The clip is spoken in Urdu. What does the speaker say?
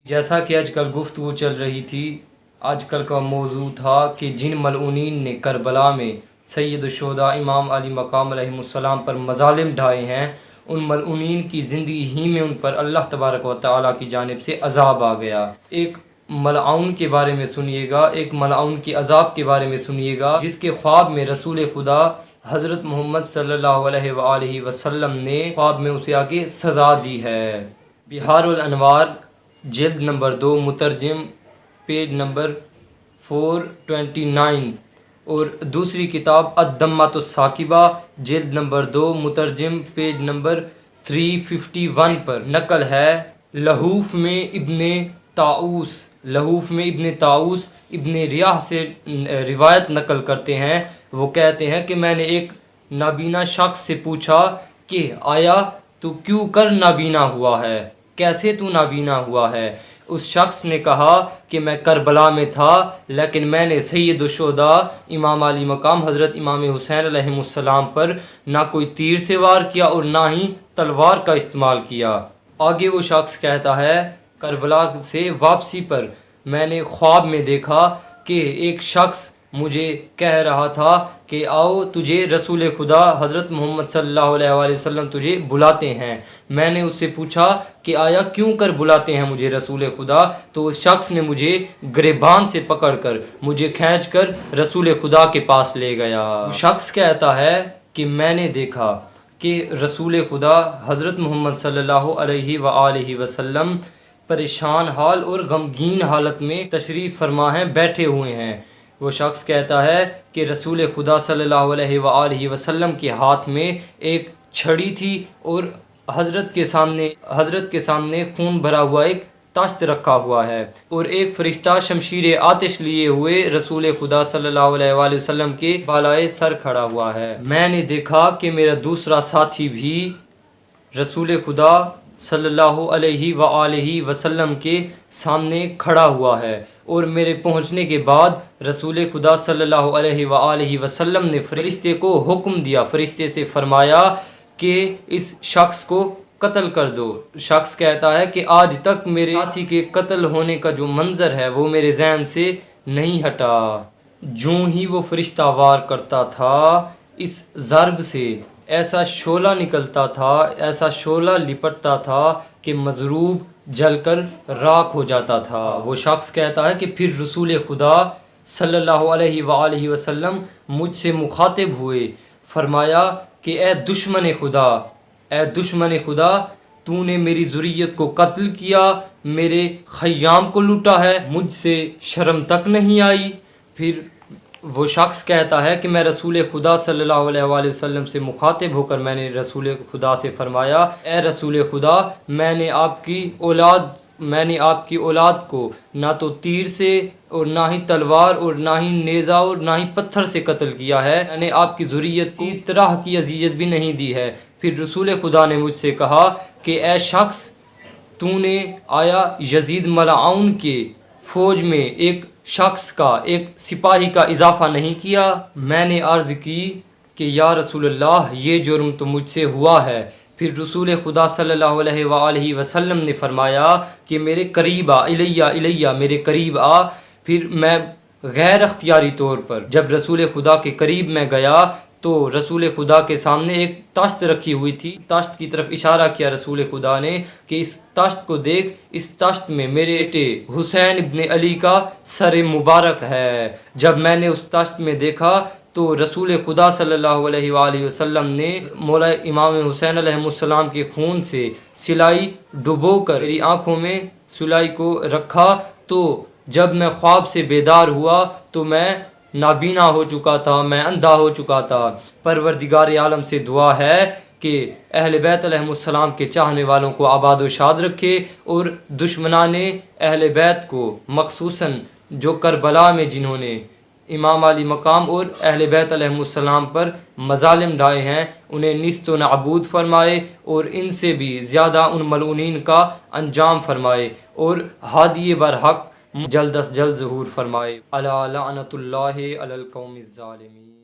جیسا کہ آج کل گفتگو چل رہی تھی، آج کل کا موضوع تھا کہ جن ملعونین نے کربلا میں سید الشہداء امام علی مقام علیہ السلام پر مظالم ڈھائے ہیں، ان ملعونین کی زندگی ہی میں ان پر اللہ تبارک و تعالیٰ کی جانب سے عذاب آ گیا۔ ایک ملعون کے بارے میں سنیے گا، ایک ملعون کے عذاب کے بارے میں سنیے گا، جس کے خواب میں رسول خدا حضرت محمد صلی اللہ علیہ وآلہ وسلم نے خواب میں اسے آگے سزا دی ہے۔ بہار الانوار جلد نمبر 2 مترجم پیج نمبر 429 اور دوسری کتاب الدمۃ الثاقبہ جلد نمبر 2 مترجم پیج نمبر 351 پر نقل ہے۔ لہوف میں ابن طاؤس ابن ریاح سے روایت نقل کرتے ہیں، وہ کہتے ہیں کہ میں نے ایک نابینا شخص سے پوچھا کہ آیا تو کیوں کر نابینا ہوا ہے، کیسے تو نابینا ہوا ہے؟ اس شخص نے کہا کہ میں کربلا میں تھا، لیکن میں نے سید الشہداء امام علی مقام حضرت امام حسین علیہ السلام پر نہ کوئی تیر سے وار کیا اور نہ ہی تلوار کا استعمال کیا۔ آگے وہ شخص کہتا ہے، کربلا سے واپسی پر میں نے خواب میں دیکھا کہ ایک شخص مجھے کہہ رہا تھا کہ آؤ تجھے رسول خدا حضرت محمد صلی اللہ علیہ وآلہ وسلم تجھے بلاتے ہیں۔ میں نے اس سے پوچھا کہ آیا کیوں کر بلاتے ہیں مجھے رسول خدا؟ تو اس شخص نے مجھے گریبان سے پکڑ کر مجھے کھینچ کر رسول خدا کے پاس لے گیا۔ وہ شخص کہتا ہے کہ میں نے دیکھا کہ رسول خدا حضرت محمد صلی اللہ علیہ وآلہ وسلم پریشان حال اور غمگین حالت میں تشریف فرما ہیں، بیٹھے ہوئے ہیں۔ وہ شخص کہتا ہے کہ رسول خدا صلی اللہ علیہ وآلہ وسلم کے ہاتھ میں ایک چھڑی تھی اور حضرت کے سامنے خون بھرا ہوا ایک تاشت رکھا ہوا ہے، اور ایک فرشتہ شمشیر آتش لیے ہوئے رسول خدا صلی اللہ علیہ وآلہ وسلم کے بالائے سر کھڑا ہوا ہے۔ میں نے دیکھا کہ میرا دوسرا ساتھی بھی رسول خدا صلی اللہ علیہ وآلہ وسلم کے سامنے کھڑا ہوا ہے، اور میرے پہنچنے کے بعد رسول خدا صلی اللہ علیہ وآلہ وسلم نے فرشتے کو حکم دیا، فرشتے سے فرمایا کہ اس شخص کو قتل کر دو۔ شخص کہتا ہے کہ آج تک میرے ساتھی کے قتل ہونے کا جو منظر ہے وہ میرے ذہن سے نہیں ہٹا۔ جوں ہی وہ فرشتہ وار کرتا تھا، اس ضرب سے ایسا شعلہ نکلتا تھا، ایسا شعلہ لپٹتا تھا کہ مضروب جل کر راکھ ہو جاتا تھا۔ وہ شخص کہتا ہے کہ پھر رسول خدا صلی اللہ علیہ وآلہ وسلم مجھ سے مخاطب ہوئے، فرمایا کہ اے دشمن خدا، تو نے میری ذریت کو قتل کیا، میرے خیام کو لوٹا ہے، مجھ سے شرم تک نہیں آئی۔ پھر وہ شخص کہتا ہے کہ میں رسول خدا صلی اللہ علیہ وآلہ وسلم سے مخاطب ہو کر میں نے رسول خدا سے فرمایا، اے رسول خدا، میں نے آپ کی اولاد کو نہ تو تیر سے اور نہ ہی تلوار اور نہ ہی نیزہ اور نہ ہی پتھر سے قتل کیا ہے، میں نے آپ کی ذریت کو طرح کی اذیت بھی نہیں دی ہے۔ پھر رسول خدا نے مجھ سے کہا کہ اے شخص، تو نے آیا یزید ملعون کے فوج میں ایک شخص کا، ایک سپاہی کا اضافہ نہیں کیا؟ میں نے عرض کی کہ یا رسول اللہ، یہ جرم تو مجھ سے ہوا ہے۔ پھر رسول خدا صلی اللہ علیہ وآلہ وسلم نے فرمایا کہ میرے قریب آ، الیہ میرے قریب آ۔ پھر میں غیر اختیاری طور پر جب رسول خدا کے قریب میں گیا تو رسول خدا کے سامنے ایک تاشت رکھی ہوئی تھی، تاشت کی طرف اشارہ کیا رسول خدا نے کہ اس تاشت کو دیکھ، اس تاشت میں میرے بیٹے حسین ابن علی کا سر مبارک ہے۔ جب میں نے اس تاشت میں دیکھا تو رسول خدا صلی اللہ علیہ وآلہ وسلم نے مولا امام حسین علیہ السلام کے خون سے سلائی ڈبو کر میری آنکھوں میں سلائی کو رکھا، تو جب میں خواب سے بیدار ہوا تو میں نابینا ہو چکا تھا، میں اندھا ہو چکا تھا۔ پروردگار عالم سے دعا ہے کہ اہل بیت علیہ السلام کے چاہنے والوں کو آباد و شاد رکھے، اور دشمنان اہل بیت کو، خصوصاً جو کربلا میں جنہوں نے امام علی مقام اور اہل بیت علیہ السلام پر مظالم ڈھائے ہیں، انہیں نیست و نابود فرمائے، اور ان سے بھی زیادہ ان ملعونین کا انجام فرمائے، اور ہادی برحق جلد از جلد ظہور فرمائے۔ الا لعنت اللہ علی القوم الظالمین۔